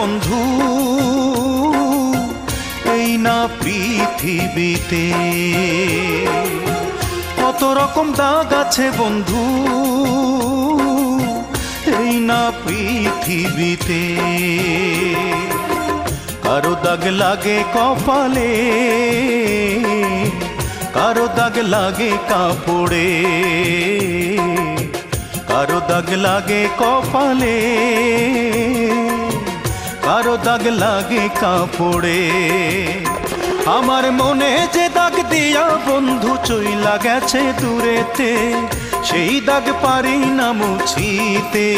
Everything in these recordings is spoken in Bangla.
বন্ধু এই না পৃথিবীতে। কত রকম দাগ আছে বন্ধু এই না পৃথিবীতে। কারো দাগ লাগে কপালে, কারো দাগ লাগে কাপড়ে, কারো দাগ লাগে কপালে, কারো দাগ লাগে কাপড়ে। আমার মনে যে দাগ দিয়া বন্ধু চইলা গেছে দূরেতে, সেই দাগ পারি না মুছিতে,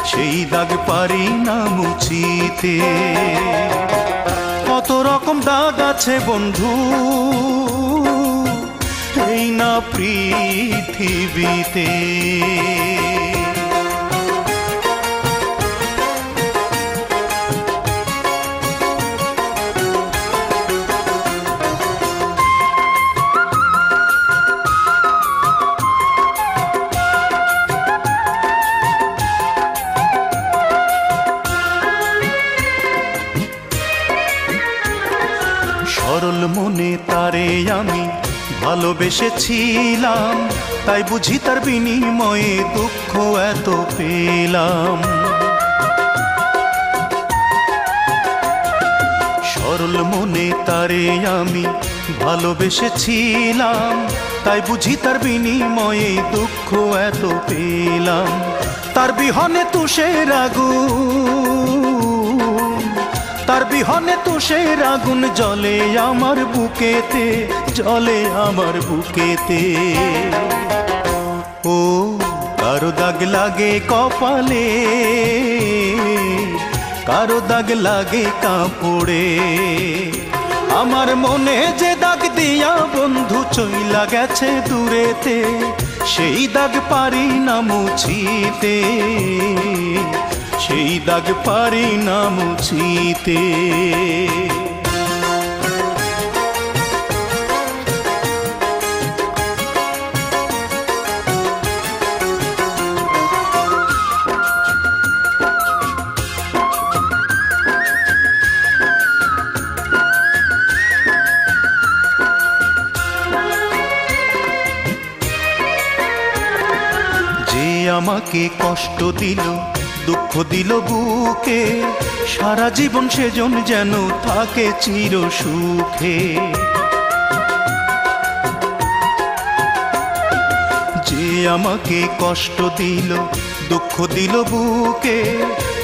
সেই দাগ পারি না মুছিতে। কত রকম দাগ আছে বন্ধু এই না পৃথিবীতে। সরল মনে তারে আমি ভালোবেসেছিলাম, তাই বুঝি তার বিনিময়ে দুঃখ এত পেলাম। সরল মনে তারে আমি ভালোবেসেছিলাম, তাই বুঝি তার বিনিময়ে দুঃখ এত পেলাম। তার বিহনে তুষের আগুন, তার বিহনে তুষের আগুন জ্বলে আমার বুকেতে, জ্বলে আমার বুকেতে। ও কারো দাগ লাগে কপালে, কারো দাগ লাগে কাপড়ে। আমার মনে যে দাগ দিয়া বন্ধু চইলা গেছে দূরেতে, সেই দাগ পারি না মুছিতে, সেই দাগ পারি না মুছিতে। যে আমাকে কষ্ট দিল দুঃখ দিল বুকে, সারা জীবন সেজন যেন থাকে চির সুখে। যে আমাকে কষ্ট দিল দুঃখ দিল বুকে,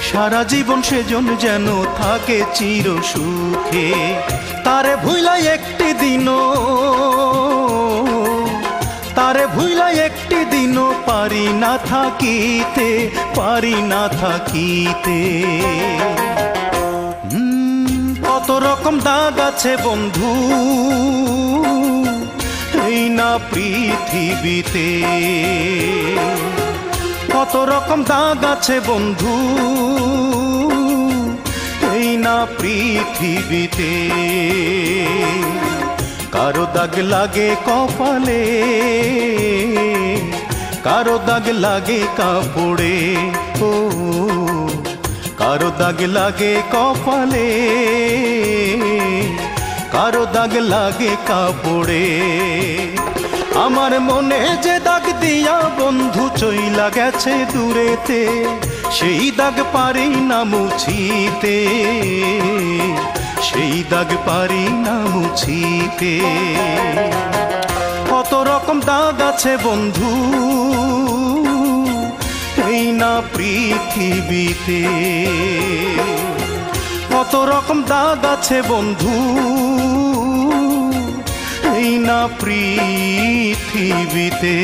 সারা জীবন সেজন যেন থাকে চির সুখে। তারে ভুলাই একটি দিনও, তারে ভুলাই একটি দিনও পারি না থাকিতে, পারি না থাকিতে। কত রকম দাগ আছে বন্ধু এই না পৃথিবীতে। কত রকম দাগ আছে বন্ধু এই না পৃথিবীতে। কারো দাগ লাগে কপালে, কারো দাগ লাগে কাপড়ে। ও কারো দাগ লাগে কপালে, কারো দাগ লাগে কাপড়ে। আমার মনে যে দাগ দিয়া বন্ধু চইলা গেছে দূরেতে, সেই দাগ পারি না মুছিতে, সেই দাগ পারি না মুছিতে। কত রকম দাগ আছে বন্ধু এই না পৃথিবীতে। কত রকম দাগ আছে বন্ধু এই না পৃথিবীতে।